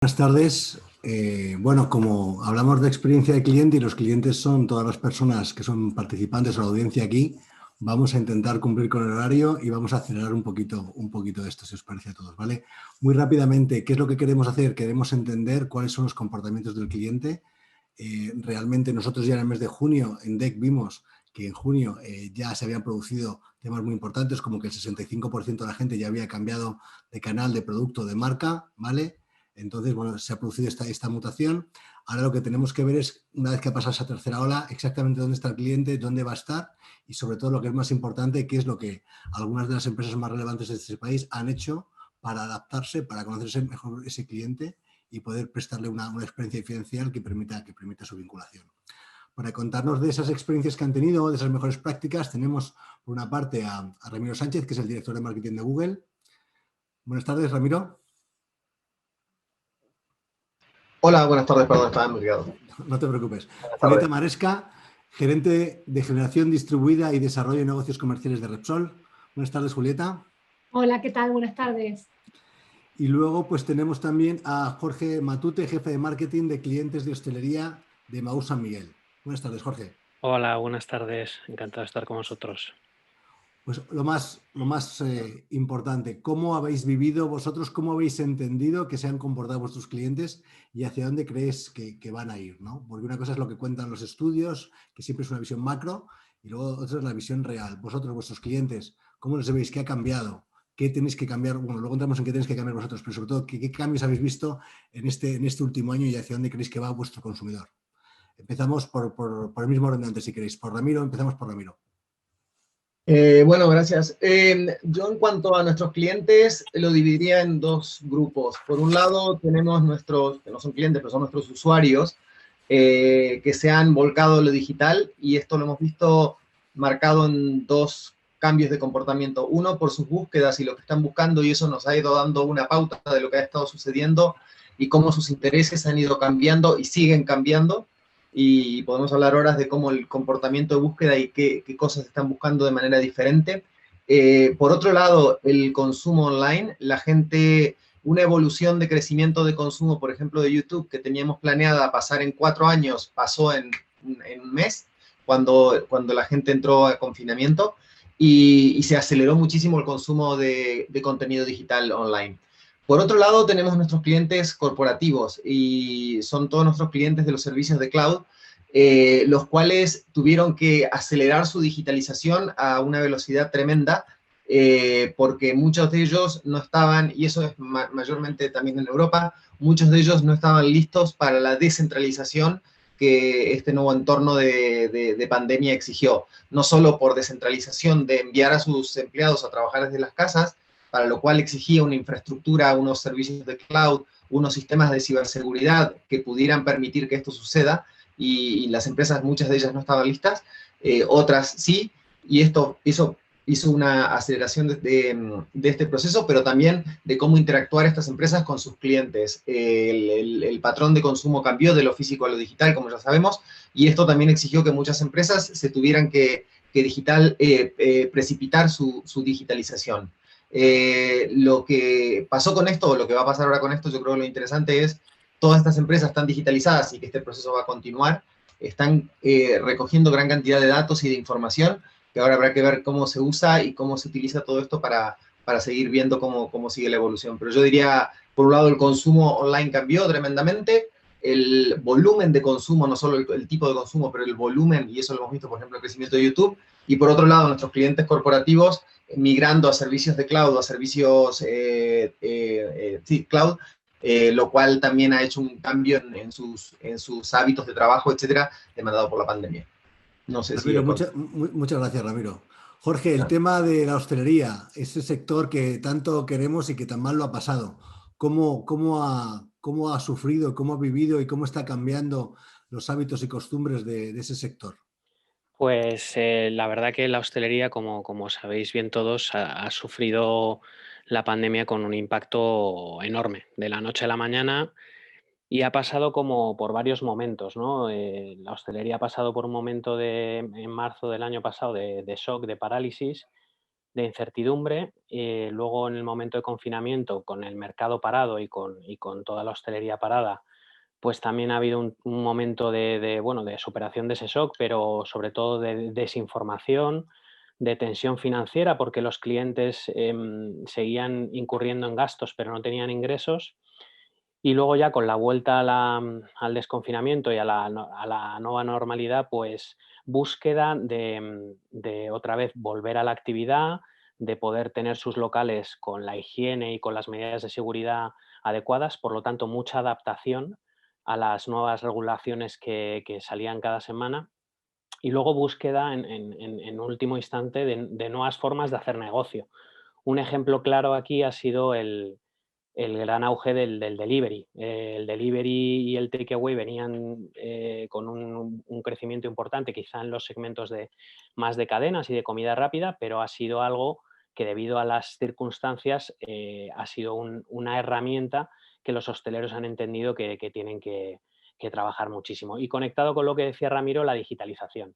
Buenas tardes. Bueno, como hablamos de experiencia de cliente y los clientes son todas las personas que son participantes o la audiencia aquí, vamos a intentar cumplir con el horario y vamos a acelerar un poquito de esto, si os parece a todos, ¿vale? Muy rápidamente, ¿qué es lo que queremos hacer? Queremos entender cuáles son los comportamientos del cliente. Realmente nosotros ya en el mes de junio en DEC vimos que en junio ya se habían producido temas muy importantes, como que el 65% de la gente ya había cambiado de canal, de producto, de marca, ¿vale? Entonces, bueno, se ha producido esta mutación. Ahora lo que tenemos que ver es, una vez que ha pasado esa tercera ola, exactamente dónde está el cliente, dónde va a estar y, sobre todo, lo que es más importante, qué es lo que algunas de las empresas más relevantes de este país han hecho para adaptarse, para conocerse mejor ese cliente y poder prestarle una experiencia diferencial que permita su vinculación. Para contarnos de esas experiencias que han tenido, de esas mejores prácticas, tenemos por una parte a Ramiro Sánchez, que es el director de marketing de Google. Buenas tardes, Ramiro. Hola, buenas tardes, perdón, estaba muteado. No te preocupes. Buenas Julieta tardes. Maresca, gerente de generación distribuida y desarrollo de negocios comerciales de Repsol. Buenas tardes, Julieta. Hola, ¿qué tal? Buenas tardes. Y luego pues tenemos también a Jorge Matute, jefe de marketing de clientes de hostelería de Maús San Miguel. Buenas tardes, Jorge. Hola, buenas tardes. Encantado de estar con vosotros. Pues lo más importante, ¿cómo habéis vivido vosotros, cómo habéis entendido que se han comportado vuestros clientes y hacia dónde creéis que van a ir, ¿no? Porque una cosa es lo que cuentan los estudios, que siempre es una visión macro, y luego otra es la visión real. Vosotros, vuestros clientes, ¿cómo les veis? ¿Qué ha cambiado? ¿Qué tenéis que cambiar? Bueno, luego entramos en qué tenéis que cambiar vosotros, pero sobre todo, ¿qué cambios habéis visto en este último año y hacia dónde creéis que va vuestro consumidor? Empezamos por el mismo orden de antes, si queréis. Por Ramiro, empezamos por Ramiro. Bueno, gracias. Yo en cuanto a nuestros clientes lo dividiría en dos grupos. Por un lado tenemos nuestros, que no son clientes, pero son nuestros usuarios, que se han volcado a lo digital y esto lo hemos visto marcado en dos cambios de comportamiento. Uno, por sus búsquedas y lo que están buscando, y eso nos ha ido dando una pauta de lo que ha estado sucediendo y cómo sus intereses han ido cambiando y siguen cambiando. Y podemos hablar horas de cómo el comportamiento de búsqueda y qué cosas están buscando de manera diferente. Por otro lado, el consumo online, la gente, una evolución de crecimiento de consumo, por ejemplo, de YouTube, que teníamos planeada pasar en 4 años, pasó en un mes, cuando la gente entró a confinamiento, y se aceleró muchísimo el consumo de contenido digital online. Por otro lado, tenemos nuestros clientes corporativos y son todos nuestros clientes de los servicios de cloud, los cuales tuvieron que acelerar su digitalización a una velocidad tremenda, porque muchos de ellos no estaban, y eso es mayormente también en Europa, muchos de ellos no estaban listos para la descentralización que este nuevo entorno de pandemia exigió. No solo por descentralización de enviar a sus empleados a trabajar desde las casas, para lo cual exigía una infraestructura, unos servicios de cloud, unos sistemas de ciberseguridad que pudieran permitir que esto suceda, y las empresas, muchas de ellas no estaban listas, otras sí, y esto hizo una aceleración de este proceso, pero también de cómo interactuar estas empresas con sus clientes. El patrón de consumo cambió de lo físico a lo digital, como ya sabemos, y esto también exigió que muchas empresas se tuvieran que precipitar su digitalización. Lo que pasó con esto, o lo que va a pasar ahora con esto, yo creo que lo interesante es, todas estas empresas están digitalizadas y que este proceso va a continuar, están recogiendo gran cantidad de datos y de información, que ahora habrá que ver cómo se usa y cómo se utiliza todo esto para seguir viendo cómo sigue la evolución. Pero yo diría, por un lado, el consumo online cambió tremendamente, el volumen de consumo, no solo el tipo de consumo, pero el volumen, y eso lo hemos visto, por ejemplo, el crecimiento de YouTube, y por otro lado, nuestros clientes corporativos migrando a servicios de cloud, a servicios cloud, lo cual también ha hecho un cambio en sus hábitos de trabajo, etcétera, demandado por la pandemia. No sé si... Ramiro, muchas gracias, Ramiro. Jorge, el tema de la hostelería, ese sector que tanto queremos y que tan mal lo ha pasado, ¿cómo ha sufrido, cómo ha vivido y cómo está cambiando los hábitos y costumbres de ese sector? Pues la verdad que la hostelería, como sabéis bien todos, ha sufrido la pandemia con un impacto enorme, de la noche a la mañana, y ha pasado como por varios momentos, ¿no? La hostelería ha pasado por un momento en marzo del año pasado de shock, de parálisis, de incertidumbre. Luego, en el momento de confinamiento, con el mercado parado y con toda la hostelería parada, pues también ha habido un momento bueno, de superación de ese shock, pero sobre todo de desinformación, de tensión financiera, porque los clientes seguían incurriendo en gastos, pero no tenían ingresos. Y luego ya con la vuelta al desconfinamiento y a la nueva normalidad, pues búsqueda de otra vez volver a la actividad, de poder tener sus locales con la higiene y con las medidas de seguridad adecuadas, por lo tanto, mucha adaptación a las nuevas regulaciones que salían cada semana. Y luego búsqueda en último instante de nuevas formas de hacer negocio. Un ejemplo claro aquí ha sido el gran auge del delivery. El delivery y el takeaway venían con un crecimiento importante, quizá en los segmentos más de cadenas y de comida rápida, pero ha sido algo que, debido a las circunstancias, ha sido una herramienta que los hosteleros han entendido que tienen que trabajar muchísimo. Y conectado con lo que decía Ramiro, la digitalización.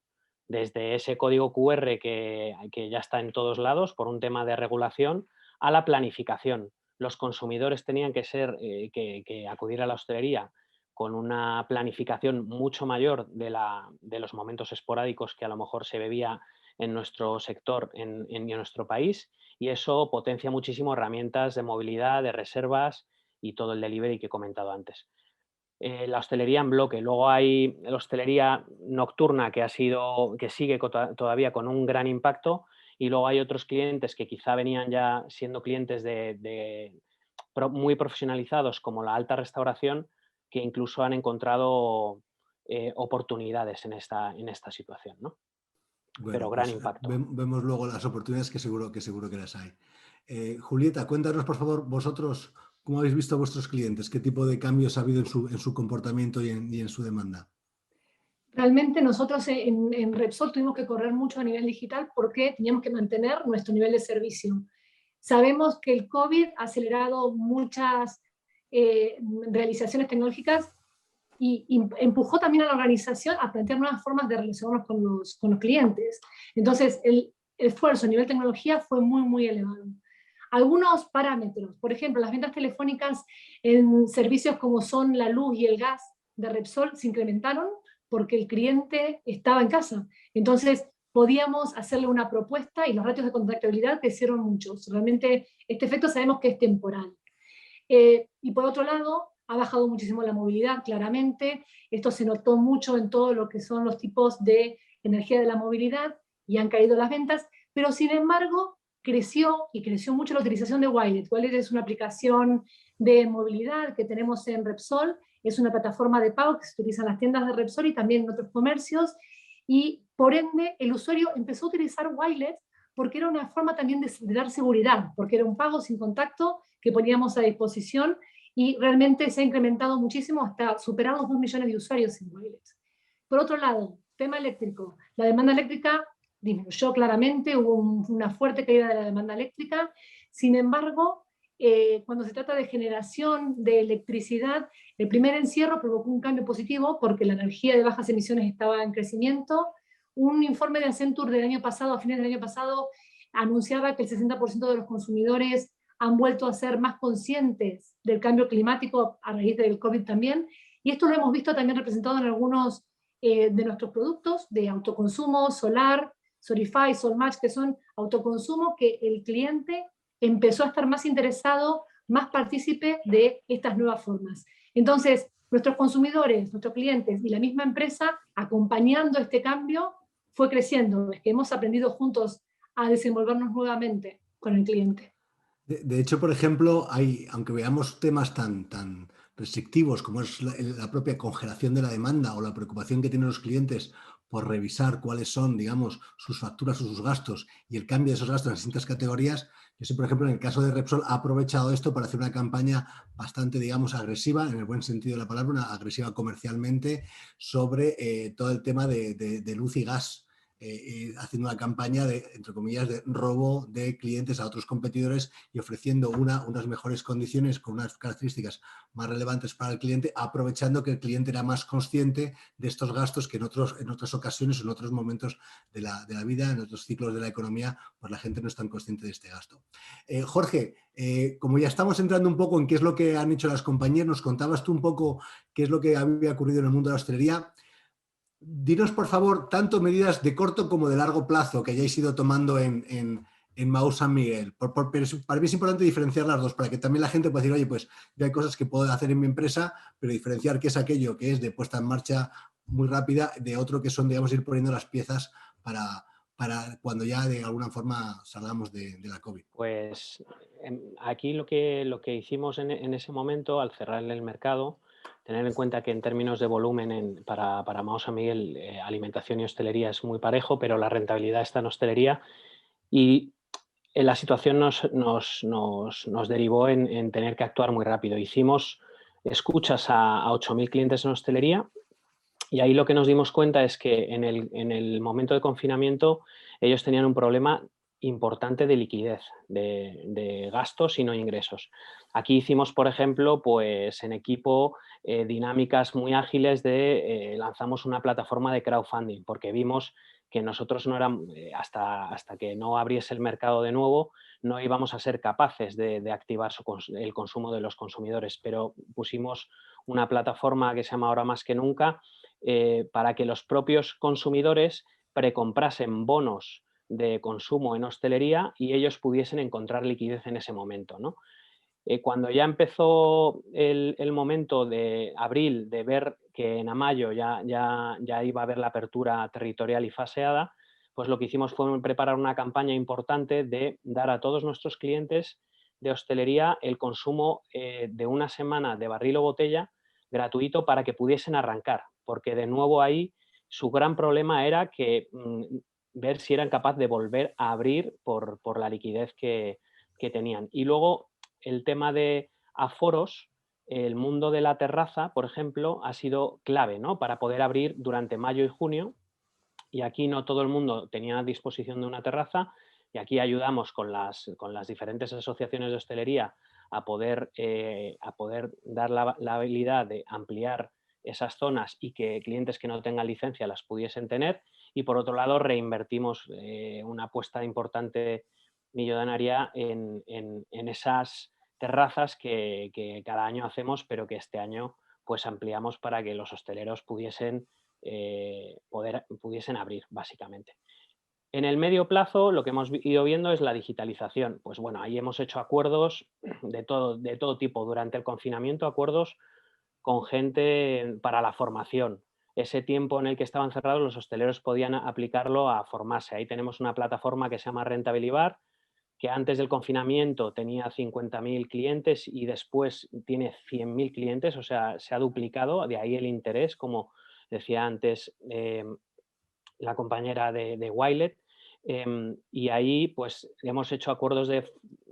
Desde ese código QR que ya está en todos lados por un tema de regulación, a la planificación. Los consumidores tenían que acudir a la hostelería con una planificación mucho mayor de los momentos esporádicos que a lo mejor se bebía en nuestro sector, en nuestro país, y eso potencia muchísimo herramientas de movilidad, de reservas y todo el delivery que he comentado antes. La hostelería en bloque. Luego hay la hostelería nocturna que sigue todavía con un gran impacto, y luego hay otros clientes que quizá venían ya siendo clientes muy profesionalizados, como la alta restauración, que incluso han encontrado oportunidades en esta situación, ¿no? Pero Bueno, gran pues impacto. vemos luego las oportunidades que seguro que las hay. Julieta, cuéntanos, por favor, vosotros, ¿cómo habéis visto a vuestros clientes? ¿Qué tipo de cambios ha habido en su comportamiento y en su demanda? Realmente nosotros en Repsol tuvimos que correr mucho a nivel digital porque teníamos que mantener nuestro nivel de servicio. Sabemos que el COVID ha acelerado muchas realizaciones tecnológicas y empujó también a la organización a plantear nuevas formas de relacionarnos con los clientes. Entonces, el esfuerzo a nivel tecnología fue muy, muy elevado. Algunos parámetros, por ejemplo, las ventas telefónicas en servicios como son la luz y el gas de Repsol se incrementaron porque el cliente estaba en casa. Entonces, podíamos hacerle una propuesta y los ratios de contactabilidad crecieron muchos. Realmente, este efecto sabemos que es temporal. Y por otro lado, ha bajado muchísimo la movilidad, claramente. Esto se notó mucho en todo lo que son los tipos de energía de la movilidad y han caído las ventas, pero sin embargo creció mucho la utilización de Wilet. Wilet es una aplicación de movilidad que tenemos en Repsol, es una plataforma de pago que se utiliza en las tiendas de Repsol y también en otros comercios, y por ende el usuario empezó a utilizar Wilet porque era una forma también de dar seguridad, porque era un pago sin contacto que poníamos a disposición, y realmente se ha incrementado muchísimo hasta superar los 2 millones de usuarios en Wilet. Por otro lado, tema eléctrico. La demanda eléctrica disminuyó claramente, hubo una fuerte caída de la demanda eléctrica. Sin embargo, cuando se trata de generación de electricidad, el primer encierro provocó un cambio positivo porque la energía de bajas emisiones estaba en crecimiento. Un informe de Accenture del año pasado, a fines del año pasado, anunciaba que el 60% de los consumidores han vuelto a ser más conscientes del cambio climático a raíz del COVID también, y esto lo hemos visto también representado en algunos de nuestros productos de autoconsumo, Solar, Solify, Solmatch, que son autoconsumo, que el cliente empezó a estar más interesado, más partícipe de estas nuevas formas. Entonces, nuestros consumidores, nuestros clientes y la misma empresa, acompañando este cambio, fue creciendo. Es que hemos aprendido juntos a desenvolvernos nuevamente con el cliente. De hecho, por ejemplo, aunque veamos temas tan restrictivos como es la propia congelación de la demanda o la preocupación que tienen los clientes por revisar cuáles son, digamos, sus facturas o sus gastos y el cambio de esos gastos en distintas categorías, yo sé, por ejemplo, en el caso de Repsol ha aprovechado esto para hacer una campaña bastante, digamos, agresiva, en el buen sentido de la palabra, una agresiva comercialmente sobre todo el tema de luz y gas. haciendo una campaña de, entre comillas, de robo de clientes a otros competidores y ofreciendo unas mejores condiciones con unas características más relevantes para el cliente, aprovechando que el cliente era más consciente de estos gastos que en otras ocasiones, en otros momentos de la vida, en otros ciclos de la economía, pues la gente no es tan consciente de este gasto. Jorge, como ya estamos entrando un poco en qué es lo que han hecho las compañías, nos contabas tú un poco qué es lo que había ocurrido en el mundo de la hostelería. Dinos, por favor, tanto medidas de corto como de largo plazo que hayáis ido tomando en Mau San Miguel. Para mí es importante diferenciar las dos, para que también la gente pueda decir, oye, pues ya hay cosas que puedo hacer en mi empresa, pero diferenciar qué es aquello que es de puesta en marcha muy rápida de otro que son, digamos, ir poniendo las piezas para cuando ya de alguna forma salgamos de la COVID. Pues aquí lo que hicimos en ese momento, al cerrar el mercado, tener en cuenta que en términos de volumen para Mau San Miguel, alimentación y hostelería es muy parejo, pero la rentabilidad está en hostelería y la situación nos derivó en tener que actuar muy rápido. Hicimos escuchas a 8.000 clientes en hostelería y ahí lo que nos dimos cuenta es que en el momento de confinamiento ellos tenían un problema importante de liquidez, de gastos y no ingresos. Aquí hicimos, por ejemplo, pues en equipo dinámicas muy ágiles lanzamos una plataforma de crowdfunding porque vimos que nosotros no éramos, hasta que no abriese el mercado de nuevo, no íbamos a ser capaces de activar el consumo de los consumidores, pero pusimos una plataforma que se llama Ahora Más que Nunca para que los propios consumidores precomprasen bonos de consumo en hostelería y ellos pudiesen encontrar liquidez en ese momento, ¿no? Cuando ya empezó el momento de abril de ver que en mayo ya iba a haber la apertura territorial y faseada, pues lo que hicimos fue preparar una campaña importante de dar a todos nuestros clientes de hostelería el consumo de una semana de barril o botella gratuito para que pudiesen arrancar, porque de nuevo ahí su gran problema era que ver si eran capaces de volver a abrir por la liquidez que tenían. Y luego el tema de aforos, el mundo de la terraza, por ejemplo, ha sido clave, ¿no? Para poder abrir durante mayo y junio. Y aquí no todo el mundo tenía a disposición de una terraza y aquí ayudamos con las diferentes asociaciones de hostelería a poder dar la habilidad de ampliar esas zonas y que clientes que no tengan licencia las pudiesen tener. Y por otro lado, reinvertimos una apuesta importante millonaria en esas terrazas que cada año hacemos, pero que este año pues ampliamos para que los hosteleros pudiesen abrir, básicamente. En el medio plazo, lo que hemos ido viendo es la digitalización. Pues bueno, ahí hemos hecho acuerdos de todo tipo durante el confinamiento, acuerdos con gente para la formación. Ese tiempo en el que estaban cerrados, los hosteleros podían aplicarlo a formarse. Ahí tenemos una plataforma que se llama Rentabilibar, que antes del confinamiento tenía 50.000 clientes y después tiene 100.000 clientes, o sea, se ha duplicado, de ahí el interés, como decía antes la compañera de Wilet, y ahí pues hemos hecho acuerdos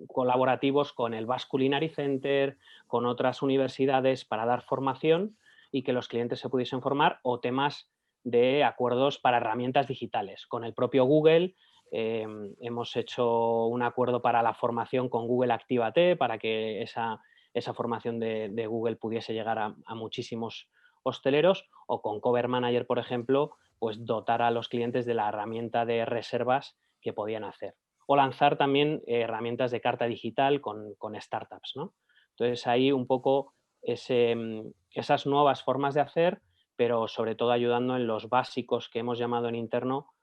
colaborativos con el Basque Culinary Center, con otras universidades para dar formación y que los clientes se pudiesen formar, o temas de acuerdos para herramientas digitales. Con el propio Google hemos hecho un acuerdo para la formación con Google Actívate para que esa formación de Google pudiese llegar a muchísimos hosteleros, o con Cover Manager, por ejemplo, pues dotar a los clientes de la herramienta de reservas que podían hacer. O lanzar también herramientas de carta digital con startups, ¿no? Entonces ahí un poco esas nuevas formas de hacer, pero sobre todo ayudando en los básicos que hemos llamado en interno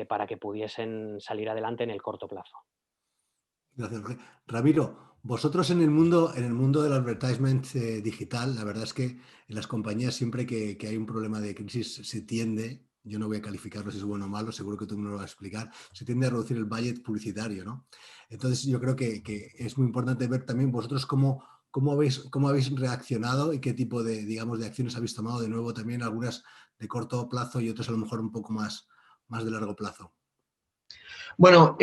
para que pudiesen salir adelante en el corto plazo. Gracias, Jorge. Ramiro, vosotros en el mundo del advertisement digital, la verdad es que en las compañías siempre que hay un problema de crisis se tiende, yo no voy a calificarlo si es bueno o malo, seguro que tú me lo vas a explicar, se tiende a reducir el budget publicitario, ¿no? Entonces yo creo que es muy importante ver también vosotros cómo habéis reaccionado y qué tipo de, digamos, de acciones habéis tomado, de nuevo también algunas de corto plazo y otras a lo mejor un poco más de largo plazo. Bueno,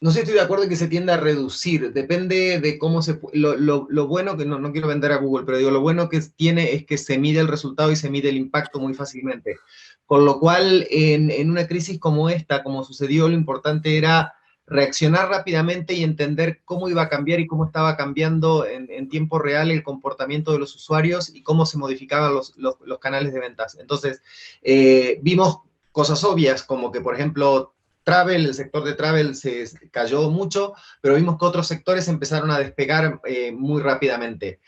no sé si estoy de acuerdo en que se tiende a reducir, depende de cómo se... Lo bueno, que no quiero vender a Google, pero digo, lo bueno que tiene es que se mide el resultado y se mide el impacto muy fácilmente. Con lo cual, en una crisis como esta, como sucedió, lo importante era reaccionar rápidamente y entender cómo iba a cambiar y cómo estaba cambiando en tiempo real el comportamiento de los usuarios y cómo se modificaban los canales de ventas. Entonces, vimos cosas obvias, como que, por ejemplo, el sector de travel se cayó mucho, pero vimos que otros sectores empezaron a despegar muy rápidamente,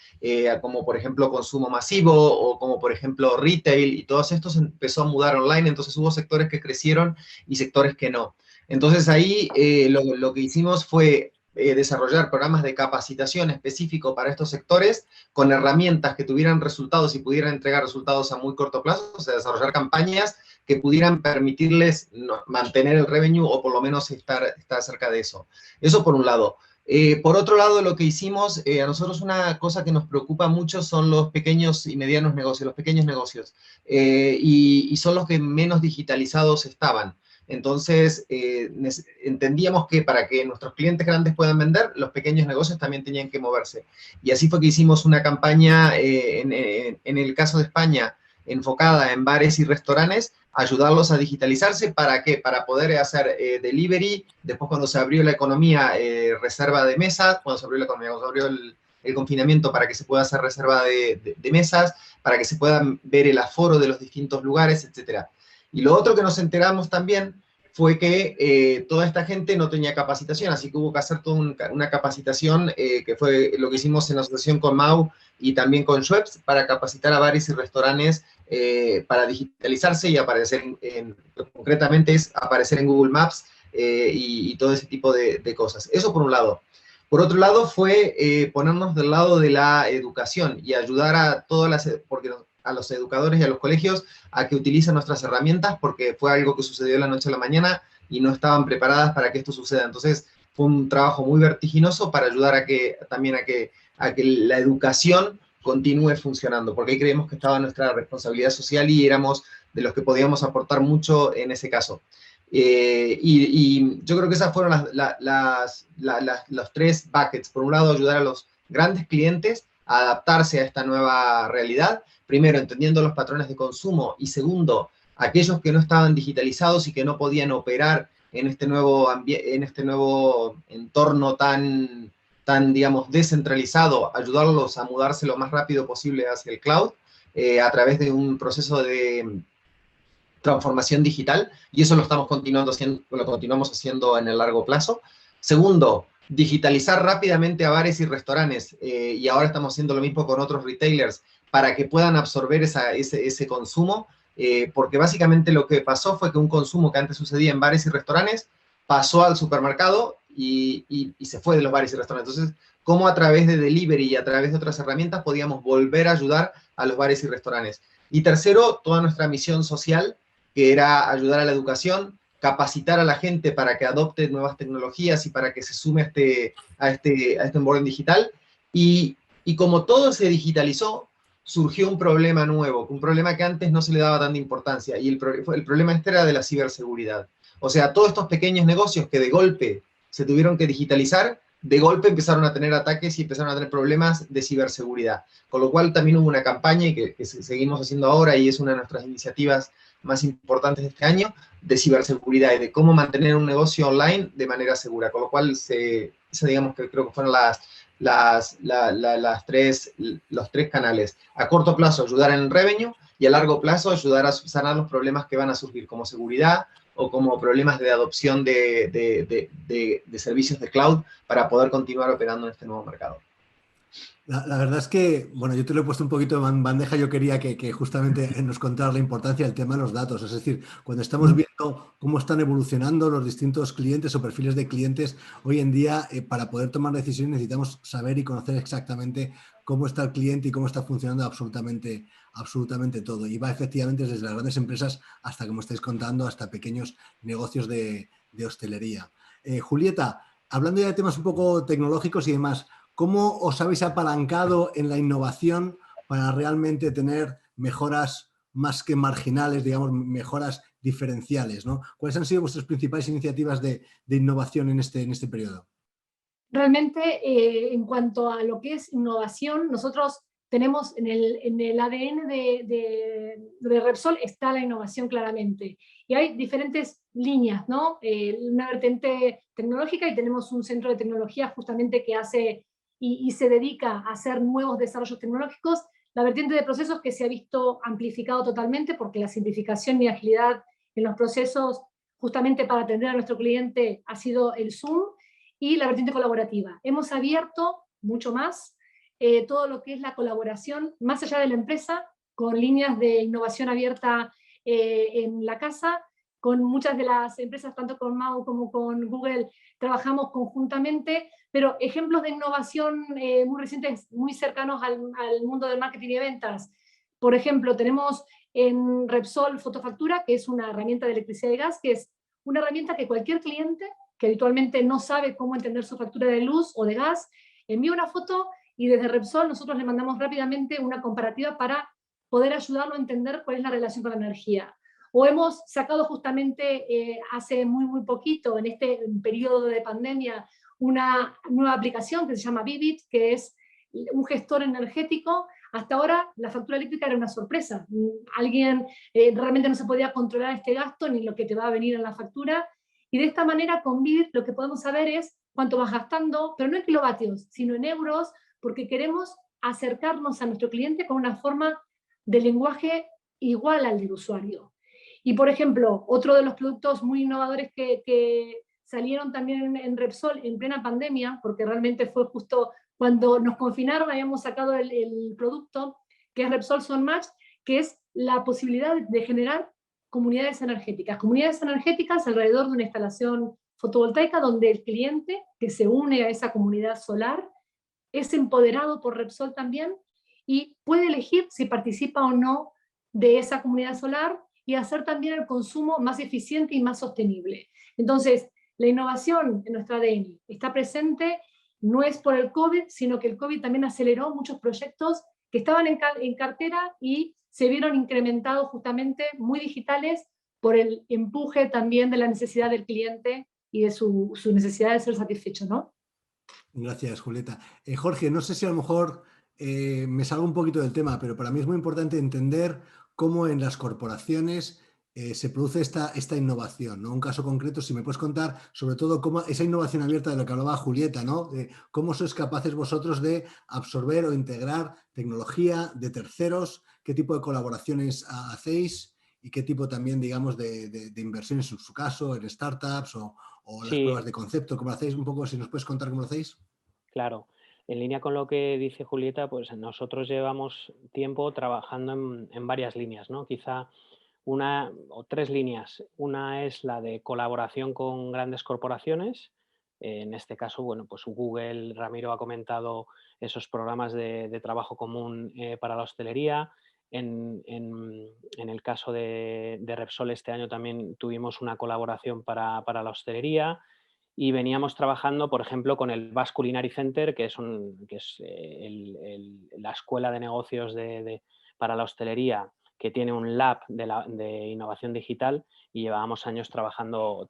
como por ejemplo consumo masivo o como por ejemplo retail, y todos estos empezó a mudar online, entonces hubo sectores que crecieron y sectores que no. Entonces ahí lo que hicimos fue desarrollar programas de capacitación específico para estos sectores con herramientas que tuvieran resultados y pudieran entregar resultados a muy corto plazo, o sea, desarrollar campañas que pudieran permitirles mantener el revenue o por lo menos estar cerca de eso. Eso por un lado. Por otro lado, lo que hicimos, a nosotros una cosa que nos preocupa mucho son los pequeños y medianos negocios, los pequeños negocios, y son los que menos digitalizados estaban. Entonces, entendíamos que para que nuestros clientes grandes puedan vender, los pequeños negocios también tenían que moverse. Y así fue que hicimos una campaña, en el caso de España, enfocada en bares y restaurantes, ayudarlos a digitalizarse. ¿Para qué? Para poder hacer delivery, después cuando se abrió la economía, reserva de mesas, cuando se abrió la economía, cuando se abrió el confinamiento, para que se pueda hacer reserva de mesas, para que se puedan ver el aforo de los distintos lugares, etcétera. Y lo otro que nos enteramos también fue que toda esta gente no tenía capacitación, así que hubo que hacer toda una capacitación, que fue lo que hicimos en asociación con Mau y también con Schweppes, para capacitar a bares y restaurantes para digitalizarse y aparecer, concretamente es aparecer en Google Maps y todo ese tipo de cosas. Eso por un lado. Por otro lado fue ponernos del lado de la educación y ayudar a todas las... porque a los educadores y a los colegios a que utilicen nuestras herramientas, porque fue algo que sucedió de la noche a la mañana y no estaban preparadas para que esto suceda. Entonces, fue un trabajo muy vertiginoso para ayudar a que la educación continúe funcionando, porque ahí creemos que estaba nuestra responsabilidad social y éramos de los que podíamos aportar mucho en ese caso. Y yo creo que esas fueron los tres buckets. Por un lado, ayudar a los grandes clientes a adaptarse a esta nueva realidad. Primero, entendiendo los patrones de consumo, y segundo, aquellos que no estaban digitalizados y que no podían operar en este nuevo entorno tan, digamos, descentralizado, ayudarlos a mudarse lo más rápido posible hacia el cloud, a través de un proceso de transformación digital, y eso lo continuamos haciendo en el largo plazo. Segundo, digitalizar rápidamente a bares y restaurantes, y ahora estamos haciendo lo mismo con otros retailers, para que puedan absorber ese consumo, porque básicamente lo que pasó fue que un consumo que antes sucedía en bares y restaurantes pasó al supermercado y se fue de los bares y restaurantes. Entonces, cómo a través de delivery y a través de otras herramientas podíamos volver a ayudar a los bares y restaurantes. Y tercero, toda nuestra misión social, que era ayudar a la educación, capacitar a la gente para que adopte nuevas tecnologías y para que se sume a este onboarding digital. Y como todo se digitalizó, surgió un problema nuevo, un problema que antes no se le daba tanta importancia, y el problema este era de la ciberseguridad. O sea, todos estos pequeños negocios que de golpe se tuvieron que digitalizar, de golpe empezaron a tener ataques y empezaron a tener problemas de ciberseguridad. Con lo cual también hubo una campaña, y que seguimos haciendo ahora, y es una de nuestras iniciativas más importantes de este año, de ciberseguridad y de cómo mantener un negocio online de manera segura. Con lo cual, digamos que creo que fueron los tres canales. A corto plazo, ayudar en el revenue, y a largo plazo, ayudar a sanar los problemas que van a surgir, como seguridad o como problemas de adopción de servicios de cloud, para poder continuar operando en este nuevo mercado. La verdad es que, bueno, yo te lo he puesto un poquito en bandeja. Yo quería que justamente nos contaras la importancia del tema de los datos. Es decir, cuando estamos viendo cómo están evolucionando los distintos clientes o perfiles de clientes, hoy en día, para poder tomar decisiones necesitamos saber y conocer exactamente cómo está el cliente y cómo está funcionando absolutamente todo. Y va efectivamente desde las grandes empresas hasta, como estáis contando, hasta pequeños negocios de hostelería. Julieta, hablando ya de temas un poco tecnológicos y demás, ¿cómo os habéis apalancado en la innovación para realmente tener mejoras más que marginales, digamos, mejoras diferenciales, ¿no? ¿Cuáles han sido vuestras principales iniciativas de innovación en este periodo? Realmente, en cuanto a lo que es innovación, nosotros tenemos en el ADN de Repsol está la innovación claramente. Y hay diferentes líneas, ¿no? Una vertiente tecnológica y tenemos un centro de tecnología justamente que hace y se dedica a hacer nuevos desarrollos tecnológicos. La vertiente de procesos que se ha visto amplificado totalmente porque la simplificación y agilidad en los procesos justamente para atender a nuestro cliente ha sido el Zoom, y la vertiente colaborativa. Hemos abierto mucho más todo lo que es la colaboración más allá de la empresa, con líneas de innovación abierta en la casa, con muchas de las empresas, tanto con Mau como con Google, trabajamos conjuntamente, pero ejemplos de innovación muy recientes, muy cercanos al mundo del marketing y ventas. Por ejemplo, tenemos en Repsol Fotofactura, que es una herramienta de electricidad y gas, que es una herramienta que cualquier cliente que habitualmente no sabe cómo entender su factura de luz o de gas, envía una foto y desde Repsol nosotros le mandamos rápidamente una comparativa para poder ayudarlo a entender cuál es la relación con la energía. O hemos sacado justamente hace muy poquito, en este periodo de pandemia, una nueva aplicación que se llama Vivid, que es un gestor energético. Hasta ahora la factura eléctrica era una sorpresa. Alguien realmente no se podía controlar este gasto ni lo que te va a venir en la factura. Y de esta manera con Vivid lo que podemos saber es cuánto vas gastando, pero no en kilovatios, sino en euros, porque queremos acercarnos a nuestro cliente con una forma de lenguaje igual al del usuario. Y por ejemplo, otro de los productos muy innovadores que salieron también en Repsol en plena pandemia, porque realmente fue justo cuando nos confinaron, habíamos sacado el producto, que es Repsol SunMatch, que es la posibilidad de generar comunidades energéticas alrededor de una instalación fotovoltaica donde el cliente que se une a esa comunidad solar es empoderado por Repsol también y puede elegir si participa o no de esa comunidad solar y hacer también el consumo más eficiente y más sostenible. Entonces, la innovación en nuestro ADN está presente, no es por el COVID, sino que el COVID también aceleró muchos proyectos que estaban en cartera y se vieron incrementados justamente muy digitales por el empuje también de la necesidad del cliente y de su necesidad de ser satisfecho, ¿no? Gracias, Julieta. Jorge, no sé si a lo mejor me salgo un poquito del tema, pero para mí es muy importante entender cómo en las corporaciones se produce esta innovación, ¿no? Un caso concreto, si me puedes contar sobre todo cómo esa innovación abierta de lo que hablaba Julieta, ¿no? Cómo sois capaces vosotros de absorber o integrar tecnología de terceros, qué tipo de colaboraciones hacéis y qué tipo también, digamos, de inversiones en su caso, en startups o las Sí, pruebas de concepto, ¿cómo lo hacéis? Un poco, si nos puedes contar cómo lo hacéis. claro. En línea con lo que dice Julieta, pues nosotros llevamos tiempo trabajando en varias líneas, ¿no? Quizá una o tres líneas. Una es la de colaboración con grandes corporaciones. En este caso, bueno, pues Google, Ramiro ha comentado esos programas de trabajo común para la hostelería. En el caso de Repsol, este año también tuvimos una colaboración para la hostelería. Y veníamos trabajando, por ejemplo, con el Basque Culinary Center, que es la escuela de negocios para la hostelería, que tiene un lab de innovación digital, y llevábamos años trabajando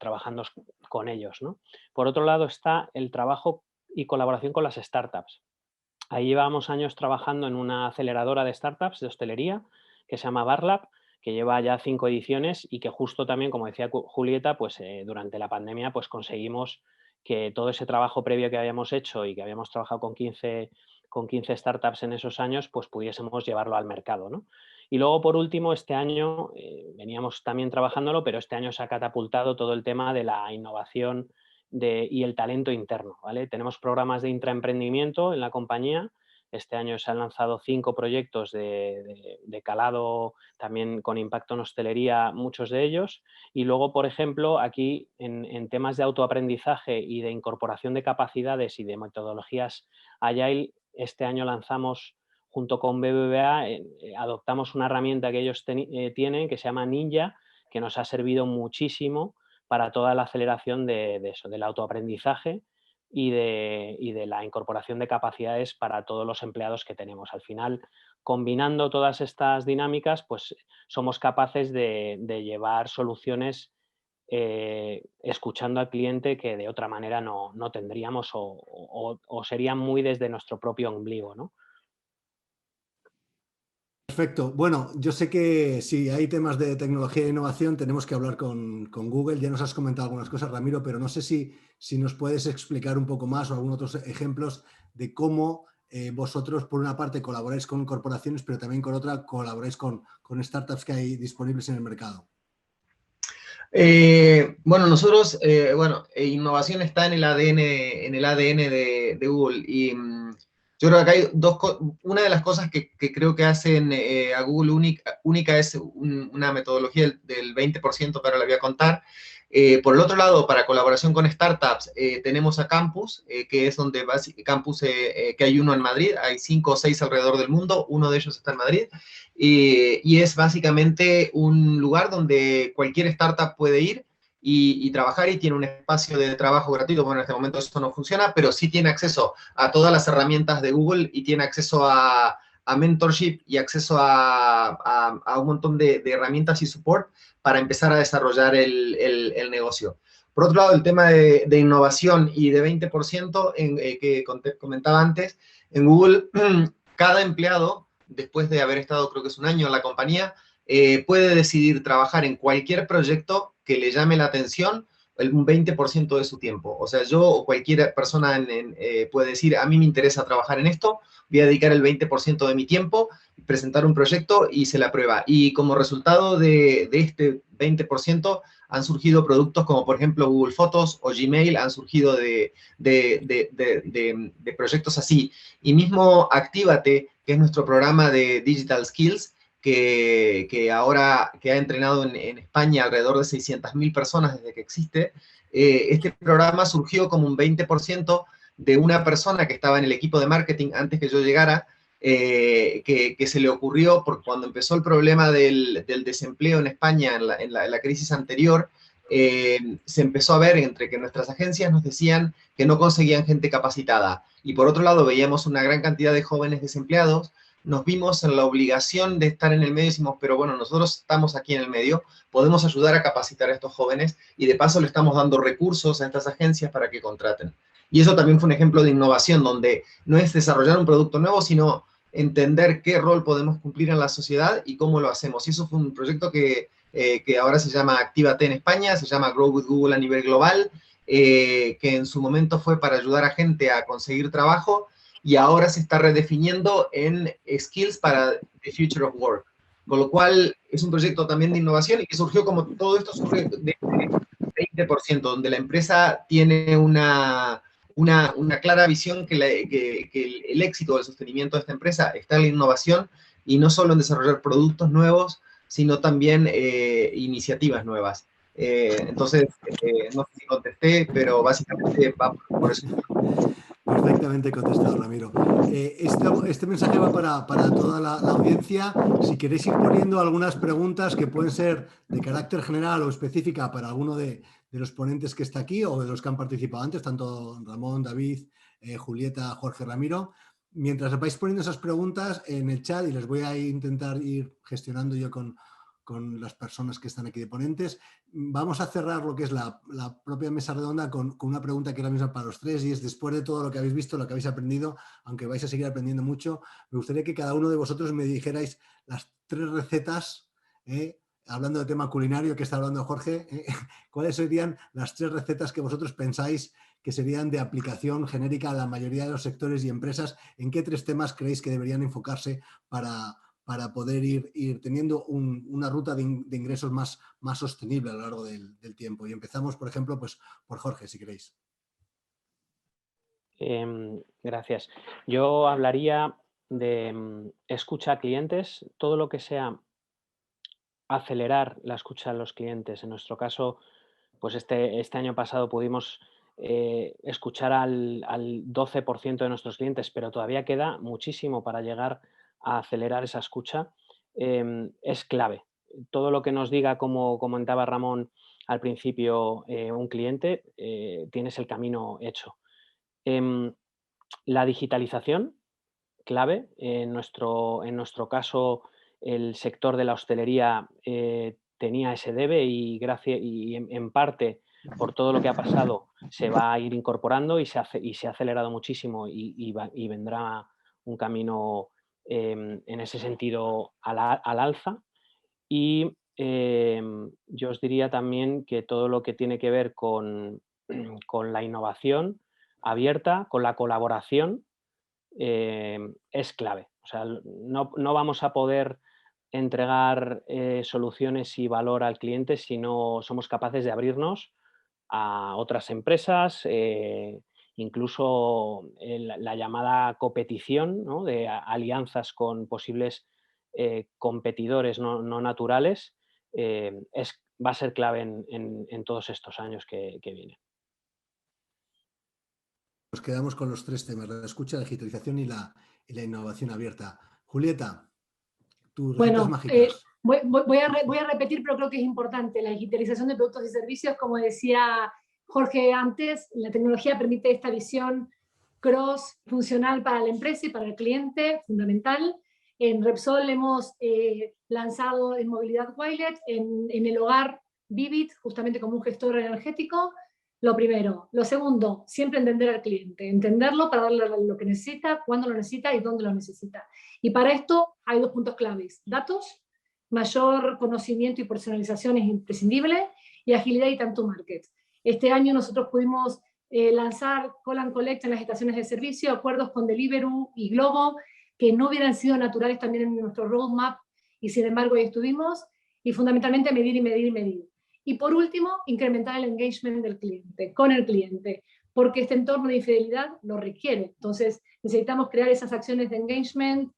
con ellos, ¿no? Por otro lado está el trabajo y colaboración con las startups. Ahí llevábamos años trabajando en una aceleradora de startups de hostelería que se llama BarLab, que lleva ya 5 ediciones y que justo también, como decía Julieta, pues durante la pandemia pues conseguimos que todo ese trabajo previo que habíamos hecho y que habíamos trabajado con 15 startups en esos años, pues pudiésemos llevarlo al mercado, ¿no? Y luego, por último, este año veníamos también trabajándolo, pero este año se ha catapultado todo el tema de la innovación y el talento interno, ¿vale? Tenemos programas de intraemprendimiento en la compañía. Este año se han lanzado 5 proyectos de calado, también con impacto en hostelería, muchos de ellos. Y luego, por ejemplo, aquí en temas de autoaprendizaje y de incorporación de capacidades y de metodologías Agile, este año lanzamos, junto con BBVA, adoptamos una herramienta que ellos tienen, que se llama Ninja, que nos ha servido muchísimo para toda la aceleración de eso, del autoaprendizaje, y de la incorporación de capacidades para todos los empleados que tenemos. Al final, combinando todas estas dinámicas, pues somos capaces de llevar soluciones escuchando al cliente que de otra manera no tendríamos o sería muy desde nuestro propio ombligo, ¿no? Perfecto. Bueno, yo sé que si hay temas de tecnología e innovación tenemos que hablar con Google. Ya nos has comentado algunas cosas, Ramiro, pero no sé si nos puedes explicar un poco más o algunos otros ejemplos de cómo vosotros, por una parte, colaboráis con corporaciones, pero también con otra, colaboráis con startups que hay disponibles en el mercado. Bueno, nosotros, innovación está en el ADN de Google y yo creo que acá hay una de las cosas que creo que hacen a Google única es una metodología del 20% que ahora la voy a contar. Por el otro lado, para colaboración con startups, tenemos a Campus, que es donde Campus, que hay uno en Madrid, hay 5 o 6 alrededor del mundo, uno de ellos está en Madrid, y es básicamente un lugar donde cualquier startup puede ir y trabajar y tiene un espacio de trabajo gratuito. Bueno, en este momento esto no funciona, pero sí tiene acceso a todas las herramientas de Google y tiene acceso a mentorship y acceso a un montón de herramientas y support para empezar a desarrollar el negocio. Por otro lado, el tema de innovación y de 20% que comentaba antes, en Google, cada empleado, después de haber estado creo que es un año en la compañía, puede decidir trabajar en cualquier proyecto que le llame la atención un 20% de su tiempo. O sea, yo o cualquier persona puede decir, a mí me interesa trabajar en esto, voy a dedicar el 20% de mi tiempo, presentar un proyecto y se la aprueba. Y como resultado de este 20%, han surgido productos como, por ejemplo, Google Fotos o Gmail, han surgido de proyectos así. Y mismo Actívate, que es nuestro programa de Digital Skills, que ahora que ha entrenado en España alrededor de 600.000 personas desde que existe, este programa surgió como un 20% de una persona que estaba en el equipo de marketing antes que yo llegara, que se le ocurrió, porque cuando empezó el problema del desempleo en España en la crisis anterior, se empezó a ver entre que nuestras agencias nos decían que no conseguían gente capacitada y por otro lado veíamos una gran cantidad de jóvenes desempleados, nos vimos en la obligación de estar en el medio y decimos, pero bueno, nosotros estamos aquí en el medio, podemos ayudar a capacitar a estos jóvenes y de paso le estamos dando recursos a estas agencias para que contraten. Y eso también fue un ejemplo de innovación, donde no es desarrollar un producto nuevo, sino entender qué rol podemos cumplir en la sociedad y cómo lo hacemos. Y eso fue un proyecto que ahora se llama Actívate en España, se llama Grow with Google a nivel global, que en su momento fue para ayudar a gente a conseguir trabajo y ahora se está redefiniendo en Skills para the Future of Work. Con lo cual, es un proyecto también de innovación y que surgió como todo esto surge de 20%, donde la empresa tiene una clara visión que el éxito del sostenimiento de esta empresa está en la innovación y no solo en desarrollar productos nuevos, sino también iniciativas nuevas. Entonces, no sé si contesté, pero básicamente va por eso. Perfectamente contestado, Ramiro. Este mensaje va para toda la audiencia. Si queréis ir poniendo algunas preguntas que pueden ser de carácter general o específica para alguno de los ponentes que está aquí o de los que han participado antes, tanto Ramón, David, Julieta, Jorge, Ramiro. Mientras vais poniendo esas preguntas en el chat y les voy a intentar ir gestionando yo con las personas que están aquí de ponentes. Vamos a cerrar lo que es la propia mesa redonda con una pregunta que es la misma para los tres y es, después de todo lo que habéis visto, lo que habéis aprendido, aunque vais a seguir aprendiendo mucho, me gustaría que cada uno de vosotros me dijerais las 3 recetas, hablando de tema culinario que está hablando Jorge, ¿cuáles serían las 3 recetas que vosotros pensáis que serían de aplicación genérica a la mayoría de los sectores y empresas? ¿En qué 3 temas creéis que deberían enfocarse para poder ir teniendo una ruta de ingresos más sostenible a lo largo del tiempo? Y empezamos, por ejemplo, pues por Jorge, si queréis. Gracias. Yo hablaría de escucha a clientes, todo lo que sea acelerar la escucha a los clientes. En nuestro caso, pues este año pasado pudimos escuchar al 12% de nuestros clientes, pero todavía queda muchísimo para llegar a acelerar esa escucha. Es clave. Todo lo que nos diga, como comentaba Ramón al principio, un cliente, tienes el camino hecho. La digitalización, clave. En nuestro caso, el sector de la hostelería tenía ese debe y en parte por todo lo que ha pasado se va a ir incorporando y se ha acelerado muchísimo y vendrá un camino en ese sentido al alza. Y yo os diría también que todo lo que tiene que ver con la innovación abierta, con la colaboración, es clave. O sea, no vamos a poder entregar soluciones y valor al cliente si no somos capaces de abrirnos a otras empresas, incluso la llamada competición, ¿no? De alianzas con posibles competidores no naturales, va a ser clave en todos estos años que vienen. Nos quedamos con los 3 temas, la escucha, la digitalización y la innovación abierta. Julieta, tus recetas mágicas. Voy a repetir, pero creo que es importante. La digitalización de productos y servicios, como decía Jorge antes, la tecnología permite esta visión cross-funcional para la empresa y para el cliente, fundamental. En Repsol hemos lanzado en movilidad Wilet, en el hogar Vivit, justamente como un gestor energético. Lo primero. Lo segundo, siempre entender al cliente, entenderlo para darle lo que necesita, cuándo lo necesita y dónde lo necesita. Y para esto hay 2 puntos claves. Datos, mayor conocimiento y personalización es imprescindible, y agilidad y time to market. Este año nosotros pudimos lanzar Call and Collect en las estaciones de servicio, acuerdos con Deliveroo y Globo, que no hubieran sido naturales también en nuestro roadmap, y sin embargo ahí estuvimos, y fundamentalmente medir y medir y medir. Y por último, incrementar el engagement del cliente, con el cliente, porque este entorno de infidelidad lo requiere. Entonces, necesitamos crear esas acciones de engagement,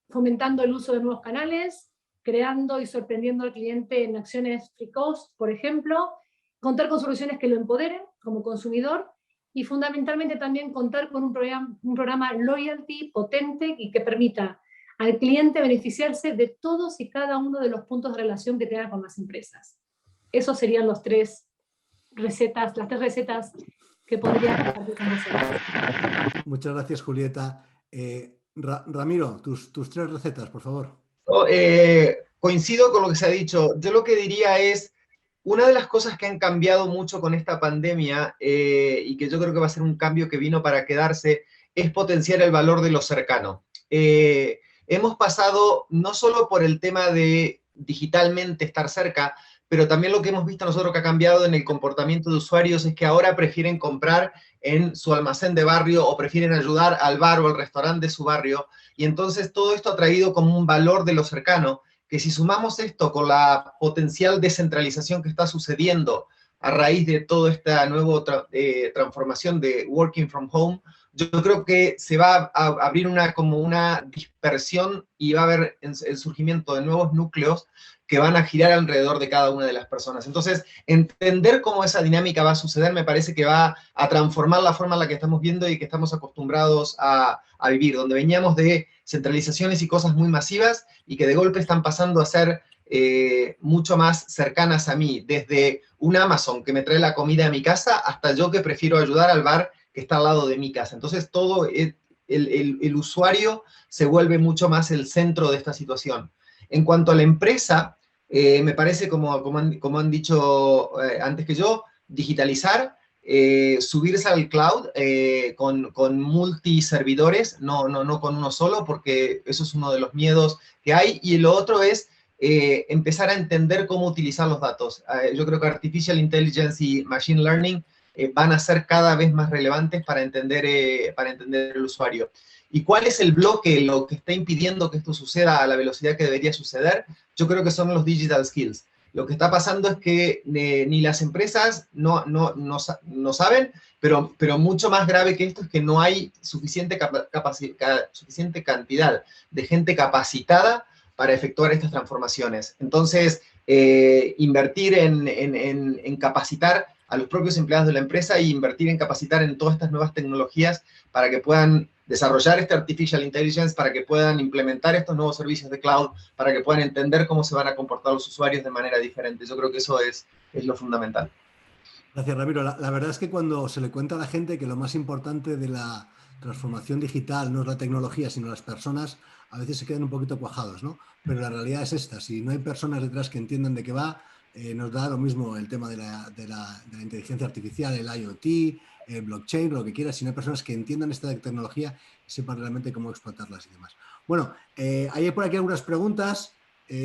fomentando el uso de nuevos canales, creando y sorprendiendo al cliente en acciones free cost, por ejemplo, contar con soluciones que lo empoderen como consumidor, y fundamentalmente también contar con un programa loyalty potente y que permita al cliente beneficiarse de todos y cada uno de los puntos de relación que tenga con las empresas. Esos serían las 3 recetas que podría compartir con vosotros. Muchas gracias, Julieta. Ramiro, tus 3 recetas, por favor. Coincido con lo que se ha dicho. Yo lo que diría es, una de las cosas que han cambiado mucho con esta pandemia, y que yo creo que va a ser un cambio que vino para quedarse, es potenciar el valor de lo cercano. Hemos pasado no solo por el tema de digitalmente estar cerca, pero también lo que hemos visto nosotros que ha cambiado en el comportamiento de usuarios es que ahora prefieren comprar en su almacén de barrio o prefieren ayudar al bar o al restaurante de su barrio, y entonces todo esto ha traído como un valor de lo cercano, que si sumamos esto con la potencial descentralización que está sucediendo a raíz de toda esta nueva transformación de working from home, yo creo que se va a abrir como una dispersión y va a haber el surgimiento de nuevos núcleos que van a girar alrededor de cada una de las personas. Entonces, entender cómo esa dinámica va a suceder me parece que va a transformar la forma en la que estamos viendo y que estamos acostumbrados a vivir, donde veníamos de centralizaciones y cosas muy masivas y que de golpe están pasando a ser mucho más cercanas a mí, desde un Amazon que me trae la comida a mi casa hasta yo que prefiero ayudar al bar que está al lado de mi casa. Entonces, todo el usuario se vuelve mucho más el centro de esta situación. En cuanto a la empresa, me parece, como han dicho antes que yo, digitalizar, subirse al cloud con multiservidores, no con uno solo, porque eso es uno de los miedos que hay. Y lo otro es empezar a entender cómo utilizar los datos. Yo creo que Artificial Intelligence y Machine Learning van a ser cada vez más relevantes para entender el usuario. ¿Y cuál es el bloque, lo que está impidiendo que esto suceda a la velocidad que debería suceder? Yo creo que son los digital skills. Lo que está pasando es que ni las empresas no saben, pero mucho más grave que esto es que no hay suficiente cantidad de gente capacitada para efectuar estas transformaciones. Entonces, invertir en capacitar a los propios empleados de la empresa y invertir en capacitar en todas estas nuevas tecnologías para que puedan desarrollar este Artificial Intelligence, para que puedan implementar estos nuevos servicios de cloud, para que puedan entender cómo se van a comportar los usuarios de manera diferente. Yo creo que eso es lo fundamental. Gracias, Ramiro. La verdad es que cuando se le cuenta a la gente que lo más importante de la transformación digital no es la tecnología, sino las personas, a veces se quedan un poquito cuajados, ¿no? Pero la realidad es esta: si no hay personas detrás que entiendan de qué va, nos da lo mismo el tema de la inteligencia artificial, el IoT, el blockchain, lo que quieras. Si no hay personas que entiendan esta tecnología y sepan realmente cómo explotarlas y demás. Bueno, hay por aquí algunas preguntas.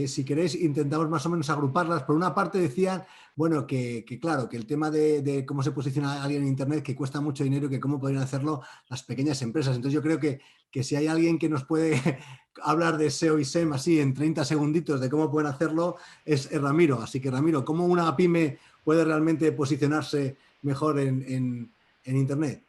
Si queréis, intentamos más o menos agruparlas. Por una parte decían, bueno, que claro, que el tema de cómo se posiciona alguien en Internet, que cuesta mucho dinero y que cómo podrían hacerlo las pequeñas empresas. Entonces yo creo que si hay alguien que nos puede hablar de SEO y SEM así en 30 segunditos de cómo pueden hacerlo, es Ramiro. Así que Ramiro, ¿cómo una pyme puede realmente posicionarse mejor en Internet?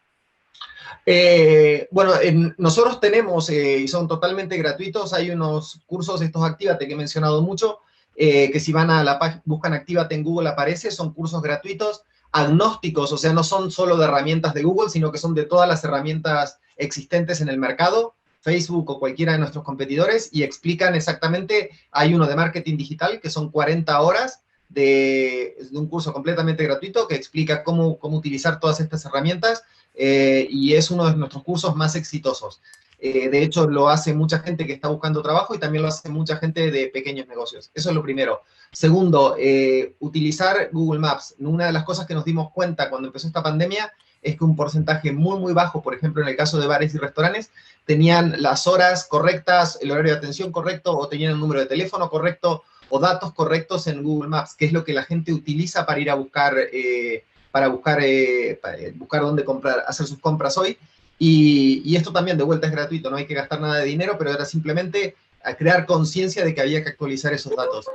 Bueno, nosotros tenemos, y son totalmente gratuitos, hay unos cursos, estos Actívate que he mencionado mucho, que si van a la página, buscan Actívate en Google aparece, son cursos gratuitos, agnósticos, o sea, no son solo de herramientas de Google, sino que son de todas las herramientas existentes en el mercado, Facebook o cualquiera de nuestros competidores, y explican exactamente, hay uno de marketing digital, que son 40 horas de un curso completamente gratuito, que explica cómo utilizar todas estas herramientas, y es uno de nuestros cursos más exitosos. De hecho, lo hace mucha gente que está buscando trabajo y también lo hace mucha gente de pequeños negocios. Eso es lo primero. Segundo, utilizar Google Maps. Una de las cosas que nos dimos cuenta cuando empezó esta pandemia es que un porcentaje muy, muy bajo, por ejemplo, en el caso de bares y restaurantes, tenían las horas correctas, el horario de atención correcto, o tenían el número de teléfono correcto, o datos correctos en Google Maps, que es lo que la gente utiliza para ir a buscar para buscar dónde comprar, hacer sus compras hoy. Y esto también de vuelta es gratuito, no hay que gastar nada de dinero, pero era simplemente a crear conciencia de que había que actualizar esos datos.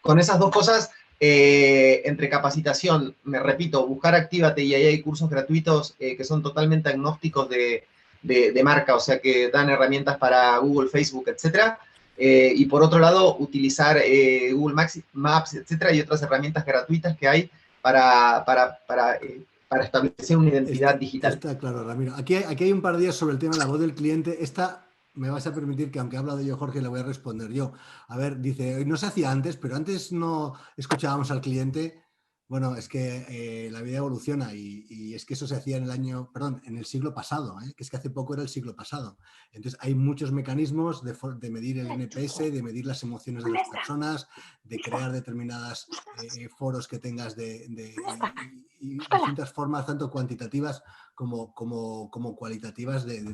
Con esas dos cosas, entre capacitación, me repito, buscar Actívate, y ahí hay cursos gratuitos que son totalmente agnósticos de marca, o sea que dan herramientas para Google, Facebook, etcétera. Y por otro lado, utilizar Google Maps, etcétera, y otras herramientas gratuitas que hay para establecer una identidad digital. Está claro, Ramiro. Aquí hay un par de días sobre el tema de la voz del cliente. Esta me vas a permitir que, aunque habla de ello Jorge, le voy a responder yo. A ver, dice, no se hacía antes, pero antes no escuchábamos al cliente. Bueno, es que la vida evoluciona y es que eso se hacía en el siglo pasado, que es que hace poco era el siglo pasado. Entonces hay muchos mecanismos de medir el NPS, de medir las emociones de las personas, de crear determinadas foros que tengas y distintas formas, tanto cuantitativas como cualitativas, de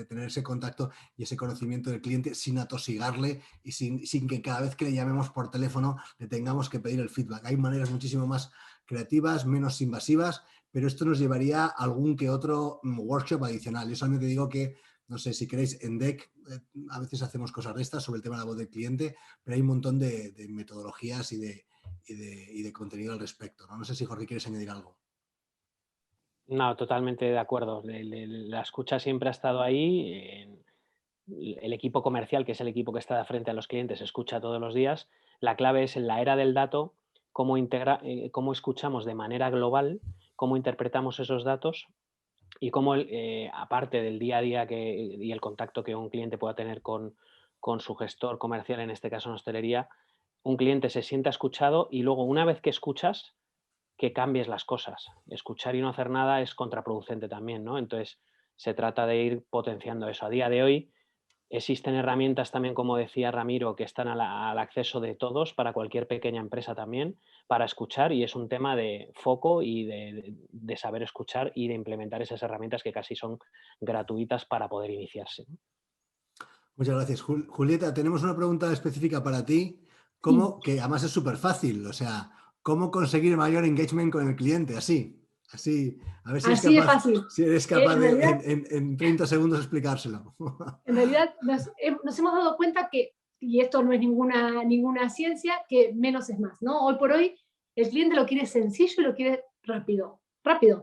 tener ese contacto y ese conocimiento del cliente sin atosigarle y sin que cada vez que le llamemos por teléfono le tengamos que pedir el feedback. Hay maneras muchísimo más creativas, menos invasivas, pero esto nos llevaría a algún que otro workshop adicional. Yo solamente digo que, no sé, si queréis, en DEC a veces hacemos cosas de estas sobre el tema de la voz del cliente, pero hay un montón de metodologías y de contenido al respecto, ¿no? No sé si Jorge quieres añadir algo. No, totalmente de acuerdo. La escucha siempre ha estado ahí. El equipo comercial, que es el equipo que está de frente a los clientes, escucha todos los días. La clave es, en la era del dato, cómo escuchamos de manera global, cómo interpretamos esos datos y cómo, aparte del día a día y el contacto que un cliente pueda tener con su gestor comercial, en este caso en hostelería, un cliente se sienta escuchado y luego, una vez que escuchas, que cambies las cosas. Escuchar y no hacer nada es contraproducente también, ¿no? Entonces, se trata de ir potenciando eso. A día de hoy existen herramientas también, como decía Ramiro, que están al acceso de todos, para cualquier pequeña empresa también, para escuchar, y es un tema de foco y de saber escuchar y de implementar esas herramientas que casi son gratuitas para poder iniciarse. Muchas gracias. Julieta, tenemos una pregunta específica para ti, que además es súper fácil, o sea, ¿cómo conseguir mayor engagement con el cliente? Así, a ver si eres capaz en 30 segundos explicárselo. En realidad nos hemos dado cuenta que, y esto no es ninguna ciencia, que menos es más, ¿no? Hoy por hoy el cliente lo quiere sencillo y lo quiere rápido,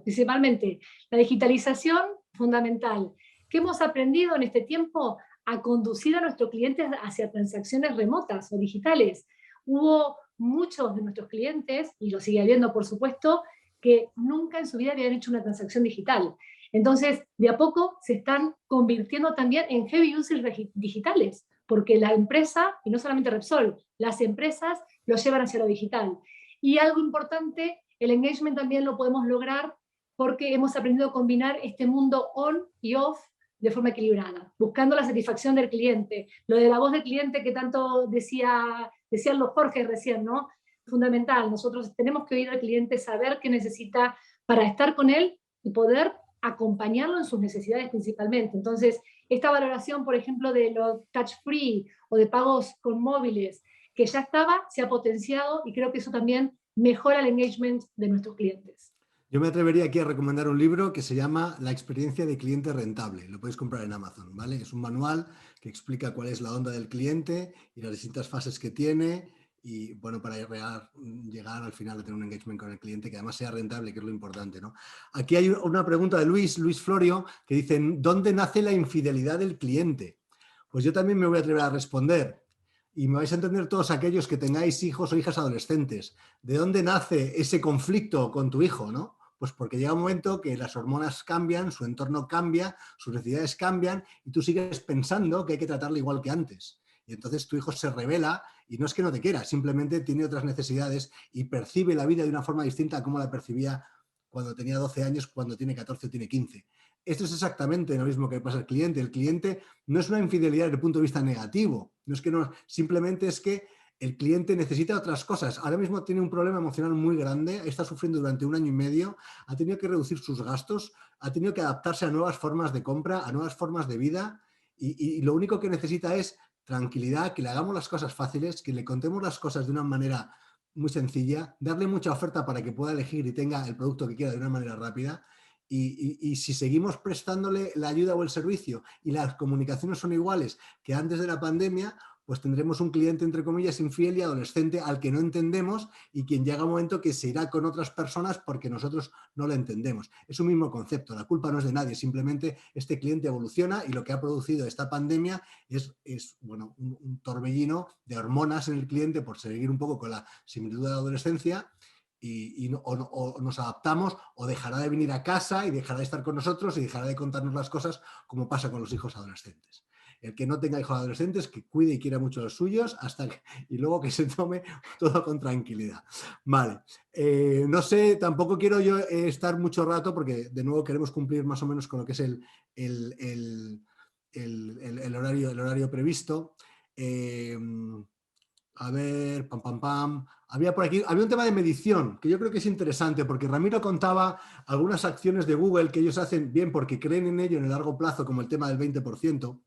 principalmente. La digitalización, fundamental. ¿Qué hemos aprendido en este tiempo? A conducir a nuestros clientes hacia transacciones remotas o digitales. Hubo muchos de nuestros clientes, y lo sigue habiendo por supuesto, que nunca en su vida habían hecho una transacción digital. Entonces, de a poco se están convirtiendo también en heavy users digitales. porque la empresa, y no solamente Repsol, las empresas lo llevan hacia lo digital. Y algo importante, el engagement también lo podemos lograr porque hemos aprendido a combinar este mundo on y off de forma equilibrada, buscando la satisfacción del cliente. Lo de la voz del cliente que tanto decían los Jorge recién, ¿no? Fundamental, nosotros tenemos que oír al cliente, saber qué necesita para estar con él y poder acompañarlo en sus necesidades principalmente. Entonces, esta valoración, por ejemplo, de los touch free o de pagos con móviles, que ya estaba, se ha potenciado y creo que eso también mejora el engagement de nuestros clientes. Yo me atrevería aquí a recomendar un libro que se llama La experiencia de cliente rentable. Lo podéis comprar en Amazon, ¿vale? Es un manual que explica cuál es la onda del cliente y las distintas fases que tiene y, bueno, para llegar al final a tener un engagement con el cliente que además sea rentable, que es lo importante, ¿no? Aquí hay una pregunta de Luis Florio, que dice, ¿dónde nace la infidelidad del cliente? Pues yo también me voy a atrever a responder. Y me vais a entender todos aquellos que tengáis hijos o hijas adolescentes. ¿De dónde nace ese conflicto con tu hijo, no? Pues porque llega un momento que las hormonas cambian, su entorno cambia, sus necesidades cambian y tú sigues pensando que hay que tratarle igual que antes. Y entonces tu hijo se revela y no es que no te quiera, simplemente tiene otras necesidades y percibe la vida de una forma distinta a como la percibía cuando tenía 12 años, cuando tiene 14 o tiene 15. Esto es exactamente lo mismo que pasa al cliente. El cliente no es una infidelidad desde el punto de vista negativo, no es que no, simplemente es que el cliente necesita otras cosas. Ahora mismo tiene un problema emocional muy grande, está sufriendo durante 1 año y medio, ha tenido que reducir sus gastos, ha tenido que adaptarse a nuevas formas de compra, a nuevas formas de vida y lo único que necesita es tranquilidad, que le hagamos las cosas fáciles, que le contemos las cosas de una manera muy sencilla, darle mucha oferta para que pueda elegir y tenga el producto que quiera de una manera rápida. Y si seguimos prestándole la ayuda o el servicio y las comunicaciones son iguales que antes de la pandemia, pues tendremos un cliente, entre comillas, infiel y adolescente al que no entendemos y quien llega un momento que se irá con otras personas porque nosotros no lo entendemos. Es un mismo concepto, la culpa no es de nadie, simplemente este cliente evoluciona y lo que ha producido esta pandemia es bueno, un torbellino de hormonas en el cliente por seguir un poco con la similitud de la adolescencia. O nos adaptamos o dejará de venir a casa y dejará de estar con nosotros y dejará de contarnos las cosas como pasa con los hijos adolescentes. El que no tenga hijos adolescentes, que cuide y quiera mucho a los suyos y luego que se tome todo con tranquilidad. Vale, no sé, tampoco quiero yo estar mucho rato porque de nuevo queremos cumplir más o menos con lo que es el horario previsto. A ver, había por aquí, había un tema de medición que yo creo que es interesante porque Ramiro contaba algunas acciones de Google que ellos hacen bien porque creen en ello en el largo plazo, como el tema del 20%,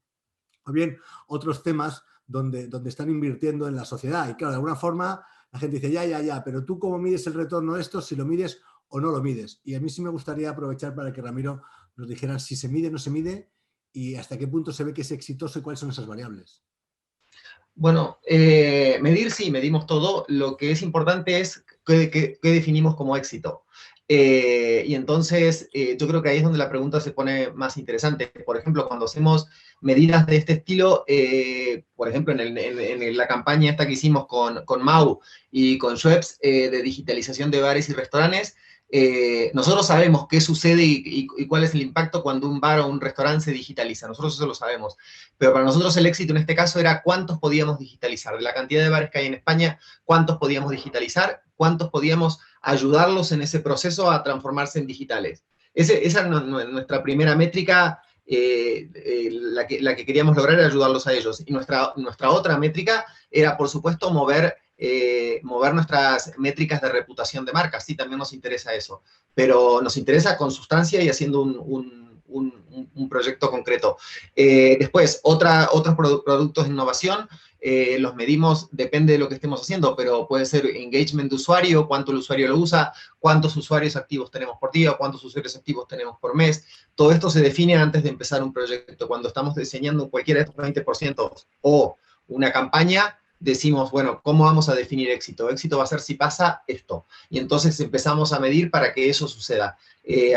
o bien otros temas donde están invirtiendo en la sociedad. Y claro, de alguna forma la gente dice, ya, pero tú cómo mides el retorno de esto, si lo mides o no lo mides. Y a mí sí me gustaría aprovechar para que Ramiro nos dijera si se mide o no se mide y hasta qué punto se ve que es exitoso y cuáles son esas variables. Bueno, medir sí, medimos todo. Lo que es importante es qué definimos como éxito. Y entonces, yo creo que ahí es donde la pregunta se pone más interesante. Por ejemplo, cuando hacemos medidas de este estilo, por ejemplo, en la campaña esta que hicimos con Mau y con Schweppes de digitalización de bares y restaurantes, nosotros sabemos qué sucede y cuál es el impacto cuando un bar o un restaurante se digitaliza. Nosotros eso lo sabemos. Pero para nosotros el éxito en este caso era cuántos podíamos digitalizar. De la cantidad de bares que hay en España, cuántos podíamos digitalizar, cuántos podíamos ayudarlos en ese proceso a transformarse en digitales. Esa es nuestra primera métrica, la que queríamos lograr era ayudarlos a ellos. Y nuestra otra métrica era, por supuesto, mover nuestras métricas de reputación de marca. Sí, también nos interesa eso. Pero nos interesa con sustancia y haciendo un proyecto concreto. Después, otros productos de innovación, los medimos, depende de lo que estemos haciendo, pero puede ser engagement de usuario, cuánto el usuario lo usa, cuántos usuarios activos tenemos por día, cuántos usuarios activos tenemos por mes. Todo esto se define antes de empezar un proyecto. Cuando estamos diseñando cualquiera de estos 20% o una campaña, decimos, bueno, ¿cómo vamos a definir éxito? Éxito va a ser si pasa esto. Y entonces empezamos a medir para que eso suceda.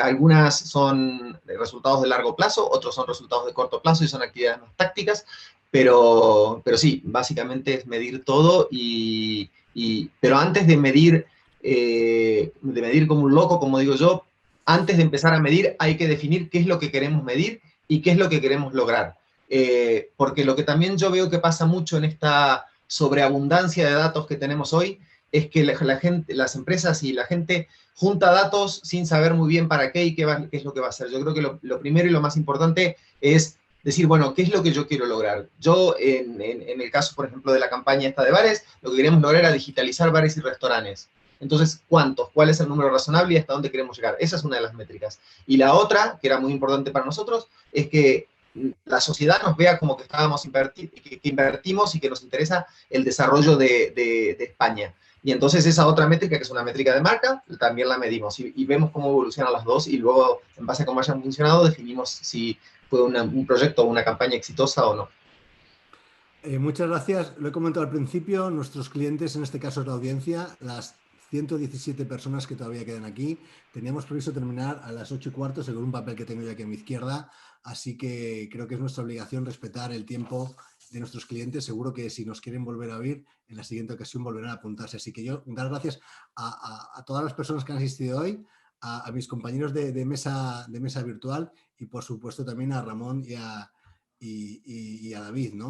Algunas son resultados de largo plazo, otros son resultados de corto plazo y son actividades más tácticas, pero sí, básicamente es medir todo pero antes de medir como un loco, como digo yo, antes de empezar a medir hay que definir qué es lo que queremos medir y qué es lo que queremos lograr. porque lo que también yo veo que pasa mucho en esta sobreabundancia de datos que tenemos hoy es que la gente, las empresas y la gente junta datos sin saber muy bien para qué y qué es lo que va a hacer. Yo creo que lo primero y lo más importante es decir, bueno, ¿qué es lo que yo quiero lograr? Yo, en el caso, por ejemplo, de la campaña esta de bares, lo que queríamos lograr era digitalizar bares y restaurantes. Entonces, ¿cuántos? ¿Cuál es el número razonable y hasta dónde queremos llegar? Esa es una de las métricas. Y la otra, que era muy importante para nosotros, es que la sociedad nos vea como que que invertimos y que nos interesa el desarrollo de España. Y entonces esa otra métrica, que es una métrica de marca, también la medimos y vemos cómo evolucionan las dos y luego, en base a cómo hayan funcionado, definimos si fue un proyecto o una campaña exitosa o no. Muchas gracias. Lo he comentado al principio, nuestros clientes, en este caso es la audiencia, las 117 personas que todavía quedan aquí. Teníamos previsto terminar a las 8:15 según un papel que tengo yo aquí a mi izquierda, así que creo que es nuestra obligación respetar el tiempo de nuestros clientes. Seguro que si nos quieren volver a oír, en la siguiente ocasión volverán a apuntarse. Así que yo dar gracias a todas las personas que han asistido hoy, a mis compañeros de mesa virtual y por supuesto también a Ramón y a David, ¿no?